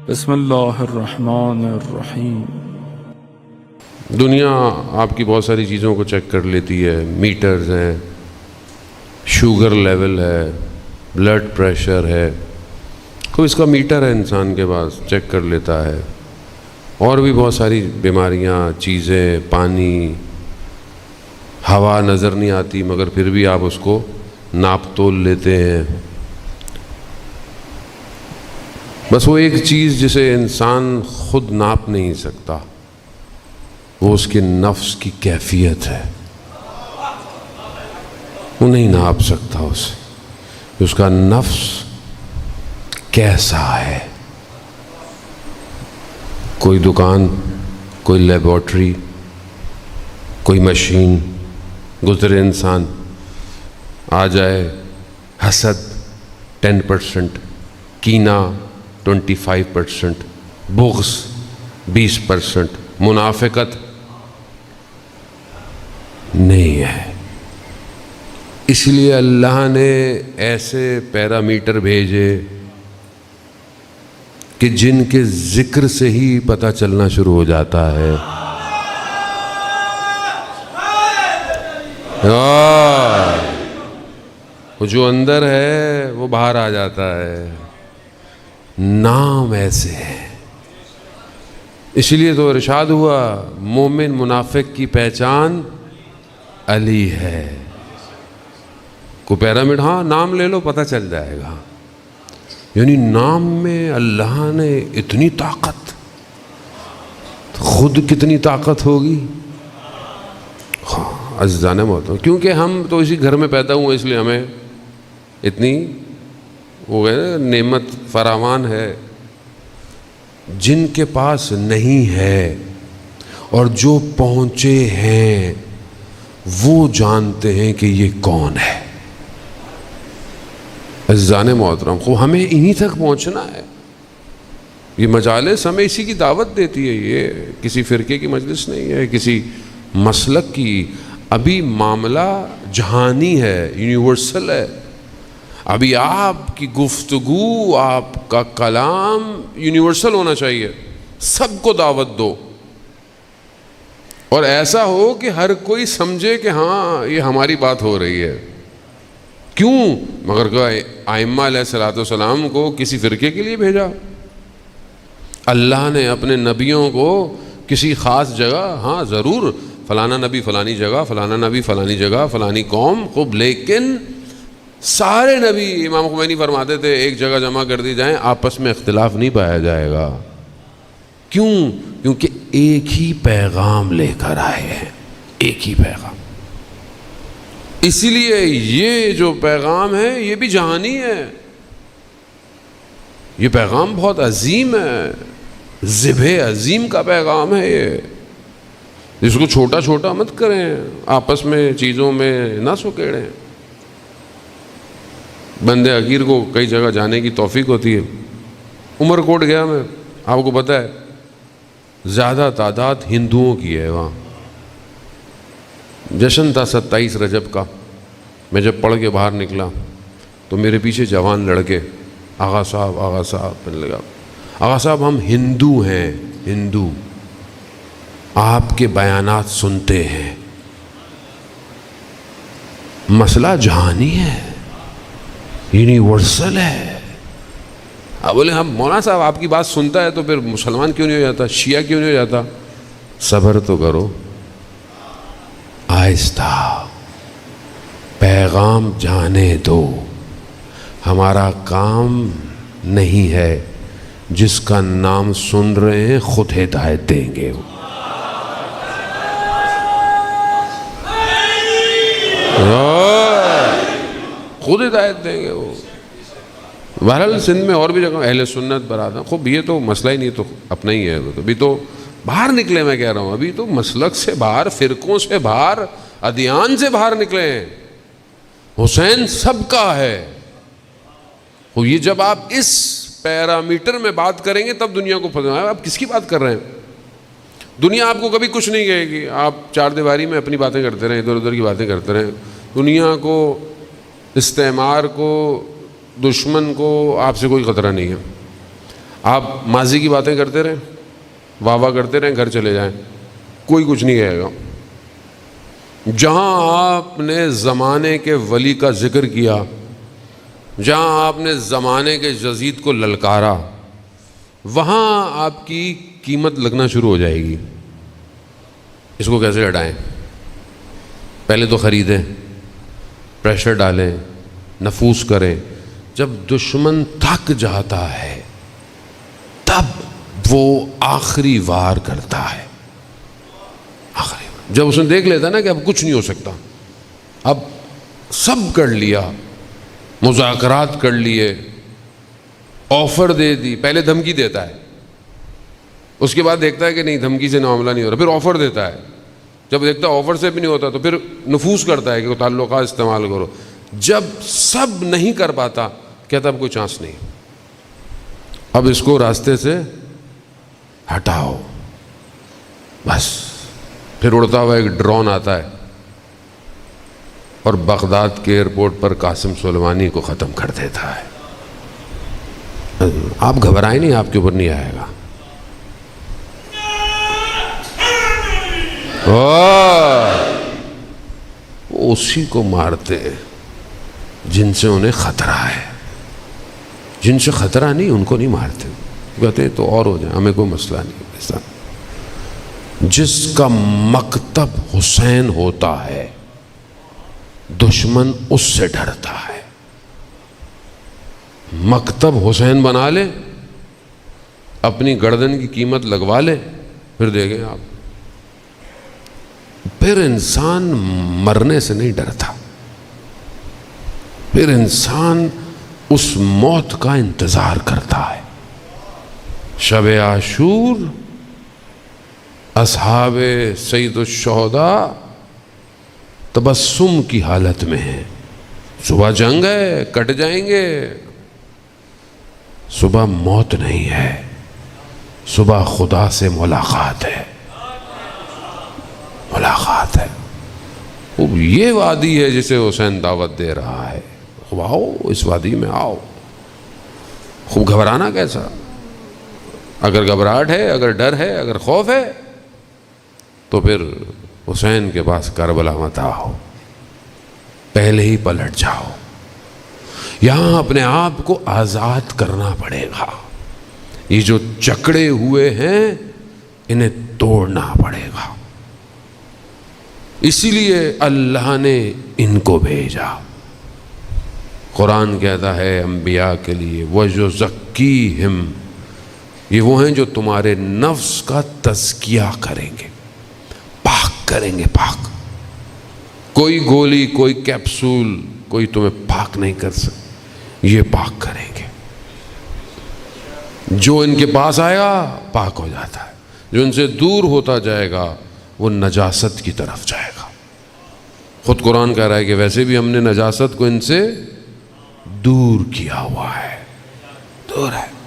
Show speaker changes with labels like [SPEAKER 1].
[SPEAKER 1] بسم اللہ الرحمن الرحیم۔
[SPEAKER 2] دنیا آپ کی بہت ساری چیزوں کو چیک کر لیتی ہے، میٹرز ہیں، شوگر لیول ہے، بلڈ پریشر ہے، کوئی اس کا میٹر ہے انسان کے پاس، چیک کر لیتا ہے، اور بھی بہت ساری بیماریاں، چیزیں، پانی، ہوا نظر نہیں آتی مگر پھر بھی آپ اس کو ناپ تول لیتے ہیں۔ بس وہ ایک چیز جسے انسان خود ناپ نہیں سکتا، وہ اس کے نفس کی کیفیت ہے، وہ نہیں ناپ سکتا اسے، اس کا نفس کیسا ہے۔ کوئی دکان، کوئی لیبارٹری، کوئی مشین، گزرے انسان، آ جائے حسد 10%، کینہ 25%، بغض 20%، منافقت نہیں ہے۔ اس لیے اللہ نے ایسے پیرامیٹر بھیجے کہ جن کے ذکر سے ہی پتہ چلنا شروع ہو جاتا ہے۔ وہ جو اندر ہے وہ باہر آ جاتا ہے۔ نام ایسے ہے، اس لیے تو ارشاد ہوا مومن منافق کی پہچان علی ہے۔ کوئی پیرامڈ، ہاں نام لے لو پتہ چل جائے گا۔ یعنی نام میں اللہ نے اتنی طاقت، خود کتنی طاقت ہوگی۔ عزیزان محترم، کیونکہ ہم تو اسی گھر میں پیدا ہوئے، اس لیے ہمیں اتنی وہ ہے نعمت فراوان ہے۔ جن کے پاس نہیں ہے اور جو پہنچے ہیں وہ جانتے ہیں کہ یہ کون ہے۔ عزیزان محترم، خو ہمیں انہی تک پہنچنا ہے۔ یہ مجالس ہمیں اسی کی دعوت دیتی ہے، یہ کسی فرقے کی مجلس نہیں ہے، کسی مسلک کی۔ ابھی معاملہ جہانی ہے، یونیورسل ہے۔ ابھی آپ کی گفتگو، آپ کا کلام یونیورسل ہونا چاہیے، سب کو دعوت دو، اور ایسا ہو کہ ہر کوئی سمجھے کہ ہاں یہ ہماری بات ہو رہی ہے۔ کیوں؟ مگر کہ ائمہ علیہ الصلوۃ والسلام کو کسی فرقے کے لیے بھیجا؟ اللہ نے اپنے نبیوں کو کسی خاص جگہ، ہاں ضرور فلانا نبی فلانی جگہ، فلانا نبی فلانی جگہ، فلانی قوم، خوب، لیکن سارے نبی، امام خمینی فرماتے تھے، ایک جگہ جمع کر دی جائیں، آپس میں اختلاف نہیں پایا جائے گا۔ کیوں؟ کیونکہ ایک ہی پیغام لے کر آئے ہیں، ایک ہی پیغام۔ اسی لیے یہ جو پیغام ہے یہ بھی جہانی ہے، یہ پیغام بہت عظیم ہے، ذبح عظیم کا پیغام ہے یہ۔ اس کو چھوٹا چھوٹا مت کریں، آپس میں چیزوں میں نہ سکیڑیں۔ بندے حقیر کو کئی جگہ جانے کی توفیق ہوتی ہے۔ عمر کوٹ گیا میں، آپ کو پتہ ہے زیادہ تعداد ہندوؤں کی ہے وہاں۔ جشن تھا 27 رجب کا۔ میں جب پڑھ کے باہر نکلا تو میرے پیچھے جوان لڑکے، آغا صاحب پہنے لگا، آغا صاحب ہم ہندو ہیں، ہندو، آپ کے بیانات سنتے ہیں۔ مسئلہ جہانی ہے، یونیورسل ہے۔ اب بولے ہم مولانا صاحب آپ کی بات سنتا ہے تو پھر مسلمان کیوں نہیں ہو جاتا، شیعہ کیوں نہیں ہو جاتا؟ صبر تو کرو، آہستہ، پیغام جانے دو۔ ہمارا کام نہیں ہے، جس کا نام سن رہے ہیں خود ہدایت دیں گے۔ خود ہدایت دیں گے وہ۔ بہرحال سندھ میں اور بھی جگہ اہل سنت برادر، خوب یہ تو مسئلہ ہی نہیں، تو اپنا ہی ہے، ابھی تو باہر نکلے، میں کہہ رہا ہوں ابھی تو مسلک سے باہر، فرقوں سے باہر، ادیان سے باہر نکلے ہیں۔ حسین سب کا ہے۔ یہ جب آپ اس پیرامیٹر میں بات کریں گے تب دنیا کو پتہ ہے آپ کس کی بات کر رہے ہیں۔ دنیا آپ کو کبھی کچھ نہیں کہے گی، آپ چار دیواری میں اپنی باتیں کرتے رہیں، ادھر ادھر کی باتیں کرتے رہیں۔ دنیا کو، استعمار کو، دشمن کو آپ سے کوئی خطرہ نہیں ہے۔ آپ ماضی کی باتیں کرتے رہیں، واہ واہ کرتے رہیں، گھر چلے جائیں، کوئی کچھ نہیں کہے گا۔ جہاں آپ نے زمانے کے ولی کا ذکر کیا، جہاں آپ نے زمانے کے یزید کو للکارا، وہاں آپ کی قیمت لگنا شروع ہو جائے گی۔ اس کو کیسے ہٹائیں؟ پہلے تو خریدیں، پریشر ڈالیں، نفوذ کریں۔ جب دشمن تھک جاتا ہے تب وہ آخری وار کرتا ہے۔ جب اس نے دیکھ لیتا نا کہ اب کچھ نہیں ہو سکتا، اب سب کر لیا، مذاکرات کر لیے، آفر دے دی، پہلے دھمکی دیتا ہے، اس کے بعد دیکھتا ہے کہ نہیں دھمکی سے معاملہ نہیں ہو رہا، پھر آفر دیتا ہے، جب دیکھتا ہے آفر سے بھی نہیں ہوتا تو پھر نفوذ کرتا ہے کہ تعلقات استعمال کرو۔ جب سب نہیں کر پاتا کہتا اب کوئی چانس نہیں، اب اس کو راستے سے ہٹاؤ بس۔ پھر اڑتا ہوا ایک ڈرون آتا ہے اور بغداد کے ایئرپورٹ پر قاسم سلیمانی کو ختم کر دیتا ہے۔ آپ گھبرائیں نہیں، آپ کے اوپر نہیں آئے گا۔ وہ اسی کو مارتے ہیں جن سے انہیں خطرہ ہے، جن سے خطرہ نہیں ان کو نہیں مارتے، کہتے ہیں تو اور ہو جائیں، ہمیں کوئی مسئلہ نہیں۔ ایسا جس کا مکتب حسین ہوتا ہے دشمن اس سے ڈرتا ہے۔ مکتب حسین بنا لے، اپنی گردن کی قیمت لگوا لے، پھر دیکھیں آپ، پھر انسان مرنے سے نہیں ڈرتا، پھر انسان اس موت کا انتظار کرتا ہے۔ شب عاشور اصحاب سید الشہداء تبسم کی حالت میں ہیں۔ صبح جنگ ہے، کٹ جائیں گے، صبح موت نہیں ہے، صبح خدا سے ملاقات ہے، ملاقات ہے۔ یہ وادی ہے جسے حسین دعوت دے رہا ہے، خوب آؤ اس وادی میں آؤ۔ خوب گھبرانا کیسا؟ اگر گھبراہٹ ہے، اگر ڈر ہے، اگر خوف ہے تو پھر حسین کے پاس کربلا مت آؤ، پہلے ہی پلٹ جاؤ۔ یہاں اپنے آپ کو آزاد کرنا پڑے گا، یہ جو جکڑے ہوئے ہیں انہیں توڑنا پڑے گا۔ اسی لیے اللہ نے ان کو بھیجا۔ قرآن کہتا ہے انبیاء کے لیے وَيُزَكِّيهِمْ، یہ وہ ہیں جو تمہارے نفس کا تزکیہ کریں گے، پاک کریں گے، پاک۔ کوئی گولی، کوئی کیپسول، کوئی تمہیں پاک نہیں کر سکتا، یہ پاک کریں گے۔ جو ان کے پاس آئے گا پاک ہو جاتا ہے، جو ان سے دور ہوتا جائے گا وہ نجاست کی طرف جائے گا۔ خود قرآن کہہ رہا ہے کہ ویسے بھی ہم نے نجاست کو ان سے دور کیا ہوا ہے، دور ہے۔